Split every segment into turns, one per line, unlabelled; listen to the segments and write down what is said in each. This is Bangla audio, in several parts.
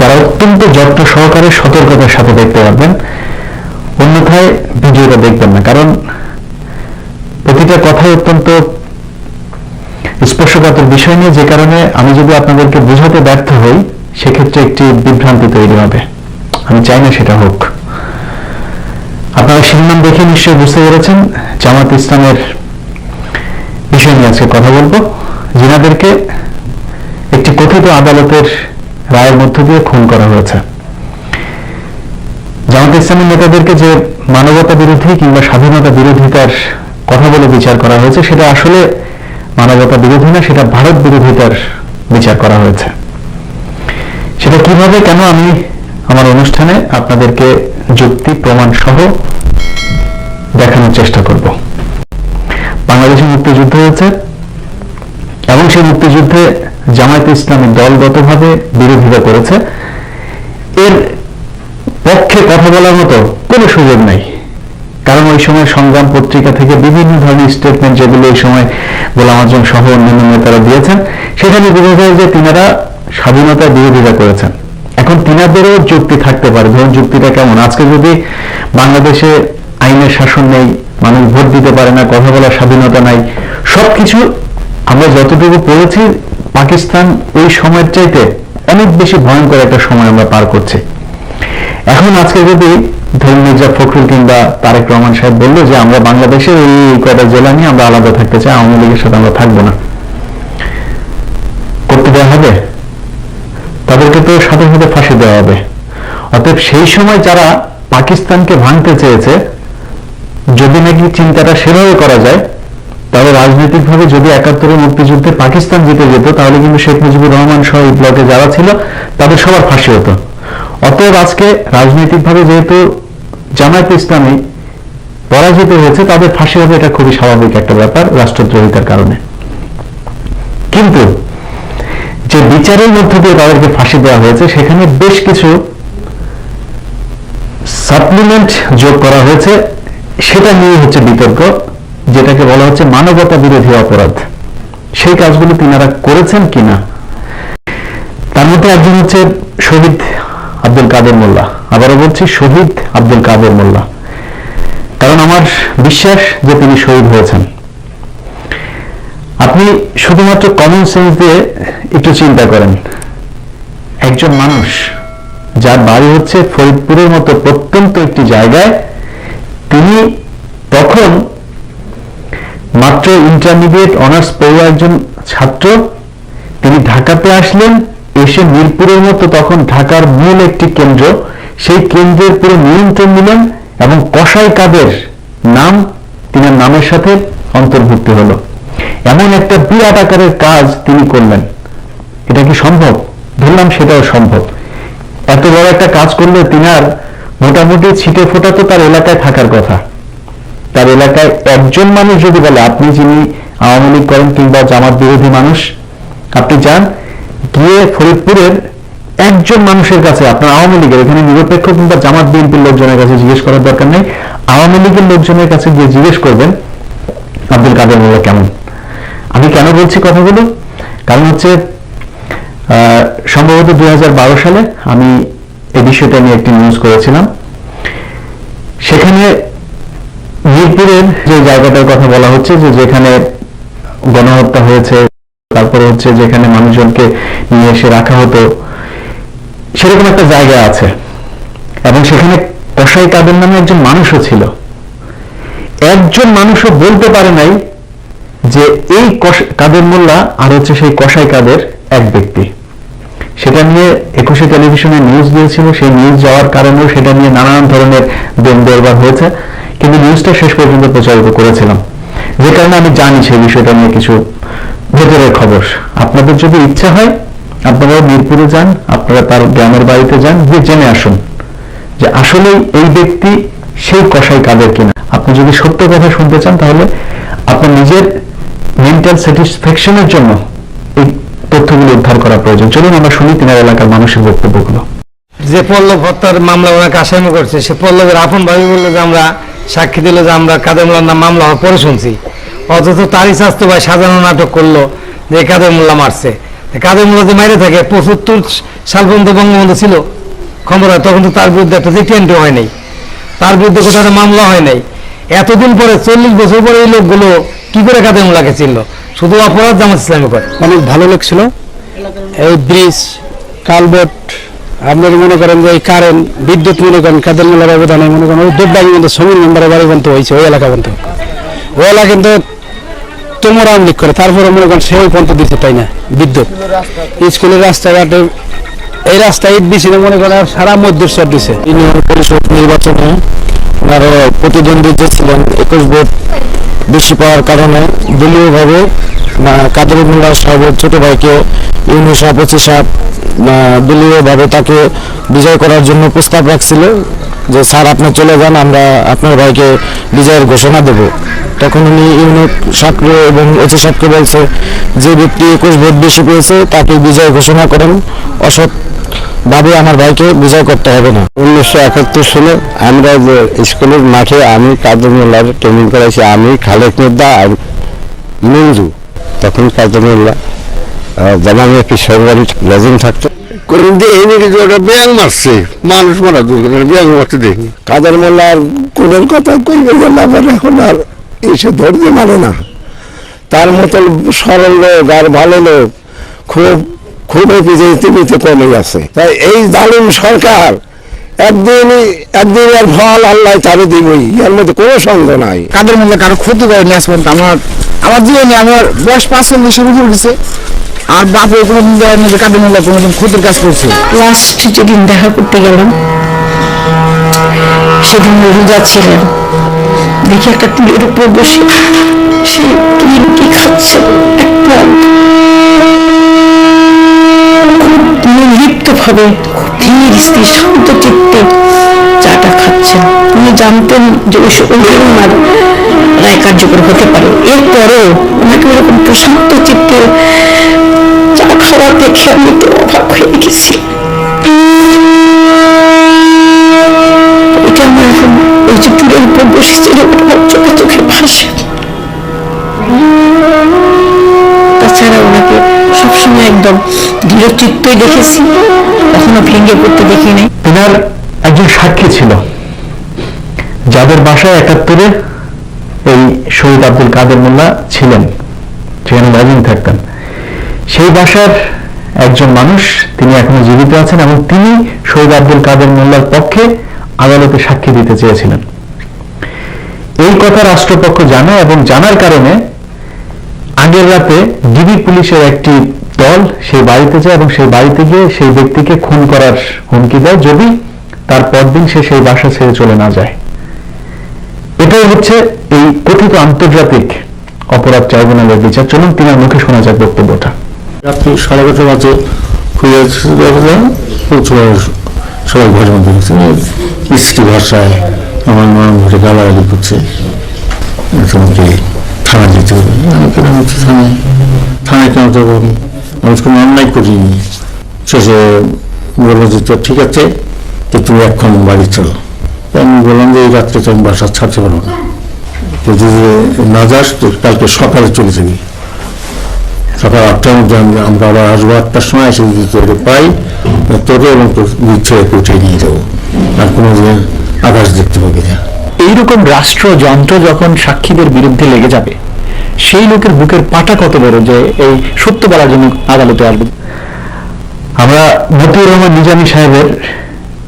যারা অত্যন্ত যত্ন সহকারে সতর্কতার সাথে দেখতে পারবেন, অন্যথায় ভিডিওটা দেখবেন না, কারণ প্রতিটা কথাই অত্যন্ত স্পর্শকাতর বিষয় নিয়ে, যে কারণে আমি যদি আপনাদেরকে বোঝাতে ব্যর্থ হই সেক্ষেত্রে একটি বিভ্রান্তি তৈরি হবে। আমি চাই না সেটা হোক। আপনারা শিরোনাম দেখে নিশ্চয়ই বুঝতে পেরেছেন জামাত ইসলামের বিষয় নিয়ে আজকে কথা বলবো, যিনাদেরকে একটি কথিত আদালতের রায়ের মধ্য দিয়ে খুন করা হয়েছে। জামাত ইসলামের নেতাদেরকে যে মানবতা বিরোধী কিংবা স্বাধীনতা বিরোধিতার কথা বলে বিচার করা হয়েছে, সেটা আসলে মানবতা বিরোধী না, সেটা ভারত বিরোধিতার বিচার করা হয়েছে। সেটা কিভাবে, কেন, আমি আমার অনুষ্ঠানে আপনাদেরকে যুক্তি প্রমাণ সহ দেখানোর চেষ্টা করব। বাংলাদেশে মুক্তিযুদ্ধ হয়েছে এবং সেই মুক্তিযুদ্ধে জামায়াতে ইসলামী দলগতভাবে বিরোধিতা করেছে। এর পক্ষে কথা বলার মতো কোনো সুযোগ নাই, কারণ ওই সময় সংগ্রাম পত্রিকা থেকে বিভিন্ন ধরনের স্টেটমেন্ট যেগুলো ওই সময় গোলাম আজম সহ অন্যান্য নেতারা দিয়েছেন, সেখানে বোঝা যায় যে তিনারা স্বাধীনতার বিরোধিতা করেছেন। এখন তিনাদেরও যুক্তি থাকতে পারে। ধরুন যুক্তিটা কেমন, আজকে যদি বাংলাদেশে আইনের শাসন নেই, মানুষ ভোট দিতে পারে না, কথা বলার স্বাধীনতা নাই, সবকিছু আমরা যতটুকু পড়েছি পাকিস্তান ওই সময়ের চাইতে অনেক বেশি ভয়ঙ্কর একটা সময় আমরা পার করছি। এখন আজকে যদি ধরুন মির্জা ফখরুল কিংবা তারেক রহমান সাহেব বললো যে আমরা বাংলাদেশে এই কয়টা জেলা নিয়ে আমরা আলাদা থাকতে চাই, আওয়ামী লীগের সাথে আমরা থাকবো না, করতে দেওয়া হবে? তাদেরকে তো সাথে সাথে ফাঁসি দেওয়া হবে। অতএব সেই সময় যারা পাকিস্তানকে ভাঙতে চেয়েছে, যদি নাকি চিন্তাটা সেভাবে করা যায়, তাহলে রাজনৈতিকভাবে যদি ৭১ মুক্তিযুদ্ধে পাকিস্তান জিতে যেত, তাহলে কিন্তু শেখ মুজিবুর রহমান সহ এই ব্লকে যারা ছিল তাদের সবার ফাঁসি হতো। অতএব আজকে রাজনৈতিকভাবে যেহেতু জামায়াতে ইসলামী পরাজিত হয়েছে, তাদের ফাঁসি হবে, এটা খুবই স্বাভাবিক একটা ব্যাপার রাষ্ট্রদ্রোহিতার কারণে। কিন্তু যে বিচারের মধ্য দিয়ে তাদেরকে ফাঁসি দেওয়া হয়েছে, সেখানে বেশ কিছু সাপ্লিমেন্ট যোগ করা হয়েছে, সেটা নিয়ে হচ্ছে বিতর্ক, যেটাকে বলা হচ্ছে মানবতা বিরোধী অপরাধ। সেই কাজগুলো তিনারা করেছেন কিনা, তার মধ্যে একজন হচ্ছে শহীদ আব্দুল কাদের মোল্লা। আবারও বলছি, শহীদ আব্দুল কাদের মোল্লা, কারণ আমার বিশ্বাস যে তিনি শহীদ হয়েছেন। আপনি শুধুমাত্র কমন সেন্স দিয়ে একটু চিন্তা করেন, একজন মানুষ যার বাড়ি হচ্ছে ফরিদপুরের মতো প্রত্যন্ত একটি জায়গায়, তিনি তখন মাত্র ইন্টারমিডিয়েট অনার্স পড়ুয়া একজন ছাত্র, তিনি ঢাকাতে আসলেন, এসে মিরপুরের মতো তখন ঢাকার মূল একটি কেন্দ্র, সেই কেন্দ্রের পুরো নিয়ন্ত্রণ নিলেন এবং কসাই কাদের নাম তিনার নামের সাথে অন্তর্ভুক্ত হলো। এমন একটা বিরাট আকারের কাজ তিনি করলেন। এটা কি সম্ভব? ধরলাম সেটাও সম্ভব। এত বড় একটা কাজ করলে তিনার মোটামুটি ছিটে ফোটা তো তার এলাকায় থাকার কথা। তার এলাকায় একজন মানুষ যদি বলে, আপনি যিনি আওয়ামী লীগ করেন কিংবা জামাত বিরোধী মানুষ, আপনি যান গিয়ে ফরিদপুরের একজন মানুষের কাছে, আপনার আওয়ামী লীগের, এখানে নিরপেক্ষ কিংবা জামাত বিএনপির লোকজনের কাছে জিজ্ঞেস করার দরকার নেই, আওয়ামী লীগের লোকজনের কাছে গিয়ে জিজ্ঞেস করবেন আব্দুল কাদের মোল্লা কেমন। আমি কেন বলছি কথাগুলো, কারণ হচ্ছে সম্ভবত ২০১২ সালে আমি এই বিষয়টা নিয়ে একটি নিউজ করেছিলাম। সেখানে মিরপুরের যে জায়গাটার কথা বলা হচ্ছে, যে যেখানে গণহত্যা হয়েছে, তারপরে হচ্ছে যেখানে মানুষজনকে নিয়ে এসে রাখা হতো, সেরকম একটা জায়গা আছে এবং সেখানে কসাই কাদের নামে একজন মানুষও ছিল। একজন মানুষও বলতে পারে নাই যে এই কাদের মোল্লা আর হচ্ছে সেই কসাই কাদের এক ব্যক্তি। সেটা নিয়ে ২১শে টেলিভিশনে নিউজ দিয়েছিল, সেই নিউজ যাওয়ার কারণেও সেটা নিয়ে নানান ধরনের দেন-দরবার হয়েছে, কিন্তু নিউজটা শেষ পর্যন্ত প্রচারিত করেছিলাম, যে কারণে আমি জানি সেই বিষয়টা নিয়ে কিছু ভেতরের খবর। আপনাদের যদি ইচ্ছা হয় আপনারা মিরপুরে যান, আপনারা তার গ্রামের বাড়িতে যান, গিয়ে জেনে আসুন যে আসলে এই ব্যক্তি সেই কসাই কাদের কিনা। আপনি যদি সত্য কথা শুনতে চান, তাহলে আপনার নিজের মেন্টাল স্যাটিসফ্যাকশনের জন্য এই তথ্যগুলো উদ্ধার করা প্রয়োজন। চলুন আমরা শুনি তিনার এলাকার মানুষের বক্তব্যগুলো।
যে পল্লব হত্যার মামলা ওনাকে আসামি করছে, সে পল্লবের আপন ভাবি বললো যে আমরা সাক্ষী দিল যে আমরা কাদের মোল্লার নাম মামলা হওয়ার পরে শুনছি, অথচ তারই স্বাস্থ্য ভাই সাজানো নাটক করলো যে কাদের মোল্লা মারছে। কাদের মোল্লা যে মাইরে থাকে ৭৫ সাল পর্যন্ত বঙ্গবন্ধু ছিল ক্ষমতা, তখন তো তার বিরুদ্ধে একটা রিটেন্ট হয় নাই, তার বিরুদ্ধে কোথাও একটা মামলা হয় নাই। এতদিন পরে ৪০ বছর পরে এই লোকগুলো কি করে কাদের মোল্লাকে চিনল? শুধু অপরাধ জামাত ইসলামী করে।
অনেক ভালো লোক ছিল। এই ব্রিজ, কালভার্ট, আপনারা মনে করেন যে এই কারেন্ট, বিদ্যুৎ, মনে করেন কাদের মোল্লার অবদানে মনে করেন ওই দেববাগি মধ্যে সমীর মেম্বারের বাড়ি পর্যন্ত হয়েছে, ওই এলাকা পর্যন্ত। ওই এলাকা কিন্তু তোমরা আমলিক করে, তারপরে মনে করেন সেই পর্যন্ত দিতে পাই না বিদ্যুৎ। স্কুলের রাস্তাঘাটে এই রাস্তা ইট দিছে না, মনে করেন সারা মধ্যস্থ দিছে। ইউনিয়ন পরিষদ নির্বাচনে ওনারা প্রতিদ্বন্দ্বিতা ছিলেন, 21 ভোট বেশি পাওয়ার কারণে দলীয়ভাবে কাদের মোল্লা সাহেবের ছোট ভাইকে ইউনিয়ন সভাপতি সাহেব দলীয়ভাবে তাকে বিজয় করার জন্য প্রস্তাব রাখছিল যে স্যার আপনি চলে যান, আমরা আপনার ভাইকে বিজয়ের ঘোষণা দেব। তখন উনি ইউনিয়ন সাহেবকে এবং ওসি সাহেবকে বলছে যে ব্যক্তি 21 ভোট বেশি পেয়েছে তাকে বিজয় ঘোষণা করেন, অসৎ ভাবে আমার ভাইকে বিজয় করতে হবে না। 1971 সালে আমরা যে স্কুলের মাঠে আমি কাদের মোল্লার ট্রেনিং করেছি, আমি খালেক মির্জা আর মঞ্জু। তখন কাদের মোল্লা জামানের একটি সরকারি লেজেন্ড থাকতো, ব্যাং মারছে, মানুষ মারা ব্যাং মারতে দেখি। কাদের মোল্লার কোনের কথা করবে এখন আর এসে ধরতে মানে না। তার মতো সরল লোক আর ভালো লোক খুবই পৃথিবীতে কমে গেছে। তাই এই জালিম সরকার একদিনের ফল আল্লাহ তারে দিবই, এর মধ্যে কোনো সন্দেহ নাই।
কাদের মোল্লা কারো ক্ষতি করে নিয়ে আসবেন। আমার জীবনে আমার বয়স 45-এর উপর গেছে, আর বাপের কোনোদিন দেয় না যে কাদের মোল্লা কোনোদিন ক্ষতির কাজ করছে।
লাস্ট যেদিন দেখা করতে গেলাম সেদিন রোজা ছিলেন, দেখি একটা টুলের উপর বসে সে কি খাচ্ছে, একটা নির্লিপ্ত ভাবে ধীর স্থির শান্ত চিত্তে চাটা খাচ্ছেন। উনি জানতেন যে ওনার রায় কার্যকর হতে পারে, এরপরেও ওনাকে ওরকম প্রশান্ত চিত্তে চা খাওয়া দেখে আমি তো অবাক হয়ে গেছি। এটা আমার এখন ওই যে টুলের উপর বসেছিল চোখে চোখে ভাসে। তাছাড়া ওনাকে সবসময় একদম দৃঢ় চিত্তই দেখেছি, কখনো ভেঙে পড়তে দেখি নাই।
তিনার একজন সাক্ষী ছিল যাদের বাসায় 71-এ এই শহীদ আব্দুল কাদের মোল্লা ছিলেন, সেখানে লজিং থাকতেন। সেই বাসার একজন মানুষ, তিনি এখনো জীবিত আছেন এবং তিনি শহীদ আব্দুল কাদের মোল্লার পক্ষে আদালতে সাক্ষী দিতে চেয়েছিলেন। এই কথা রাষ্ট্রপক্ষ জানে এবং জানার কারণে আগের রাতে ডিবি পুলিশের একটি দল সেই বাড়িতে যায় এবং সেই বাড়িতে গিয়ে সেই ব্যক্তিকে খুন করার হুমকি দেয় যদি তার পরদিন সে সেই বাসা ছেড়ে চলে না যায়। এটাই হচ্ছে এই কথিত আন্তর্জাতিক অপরাধ ট্রাইব্যুনালের বিচার। চলুন তিনার মুখে শোনা যাক বক্তব্যটা।
রাত্রি 11:30 বাজে সবাই ঘরের মধ্যে মিষ্টি ভাষায় আমার মা ঘরে গালাগালি করছে, তোমাকে থানা যেতে হবে। আমি কেন হচ্ছে থানায় কেন যাবো, আমি কোনো অন্যায় করিনি। শেষে বললো যে তো ঠিক আছে, তো তুমি এখন বাড়ি চলো। আমি বললাম যে এই রাত্রে তো আমি বাসা ছাড়তে পারবো না, যদি না যাস তো কালকে সকালে চলে যাবি। সকাল 8টার মধ্যে আমরা আবার আসবো, 8টার সময় এসে যদি তোকে পাই তোকে এবং তোর ছেলেকে উঠে নিয়ে যাবো, আর কোনো আকাশ দেখতে পাবি না।
এইরকম রাষ্ট্রযন্ত্র যখন সাক্ষীদের বিরুদ্ধে লেগে যাবে, সেই লোকের বুকের পাটা কত বড় যে এই সত্য বলার জন্য আদালতে আসবে। আমরা মতিউর রহমান নিজামী সাহেবের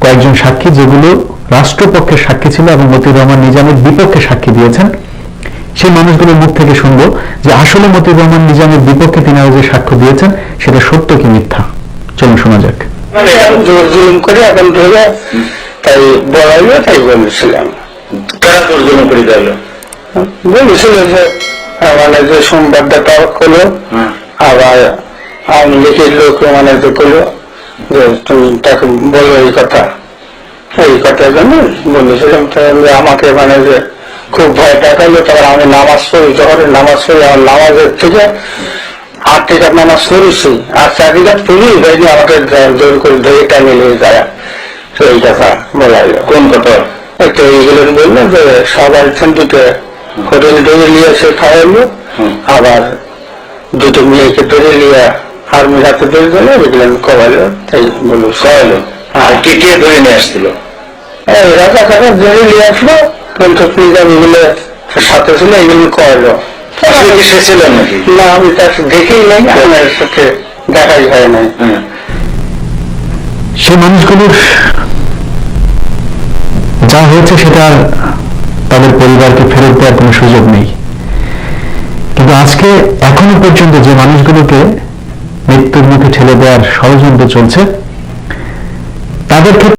কয়েকজন সাক্ষী, যেগুলো রাষ্ট্রপক্ষের সাক্ষী ছিল এবং মতিউর রহমান নিজামীর বিপক্ষে সাক্ষী দিয়েছেন, সেই মানুষগুলোর মুখ থেকে শুনবো যে আসলে মতিউর রহমান নিজামীর বিপক্ষে তিনারা যে সাক্ষ্য দিয়েছেন সেটা সত্য কি মিথ্যা। চলুন শোনা যাক।
জুলুম করে এখন ধরে তাই বলাইলো, তাই বলেছিলাম। কারা তোর জন্য করে দিল? বলেছিল যে মানে যে সংবাদদাতা করলো, আবার আওয়ামী লীগের লোক মানে যে করলো যে তুমি তাকে বলো এই কথার জন্য বলেছিলাম। তাহলে আমাকে মানে যে খুব ভয় দেখাইলো। তারপর আমি নামাজ পড়ি, যখন নামাজ পড়ি আমার নামাজের থেকে 8 টাকা নামাজ পড়েছি, আর 4 টাকা পুলিশ যায়নি, আমাকে জোর করে ধরে টানে নিয়ে যায়। এই কথা বলা হলো। কোন কথা? একটা এইগুলো বললো যে সবাই দুটো হোটেল ধরে নিয়ে এসে খাওয়াইলো, আবার দুটো মেয়েকে ধরে নিয়ে আর্মির হাতে ধরে গেলে দেখলেন কবাইলো, তাই বললো সবাইলো।
আর কে কে ধরে নিয়ে আসছিল?
এই রাজাকাররা ধরে নিয়ে আসলো, কিন্তু এগুলো সাথে ছিল, এগুলো কবাইলো।
আপনি কি সে ছিলেন নাকি?
না, আমি তার দেখেই নাই, আমার সাথে দেখাই হয় নাই।
হ্যাঁ।
সেই মানুষগুলোর যা হয়েছে সেটা আর তাদের পরিবারকে ফেরত দেওয়ার কোনো সুযোগ নেই। কিন্তু আজকে এখনো পর্যন্ত যে মানুষগুলোকে মৃত্যুর মুখে ঠেলে দেওয়ার ষড়যন্ত্র চলছে, তাদের ক্ষেত্রে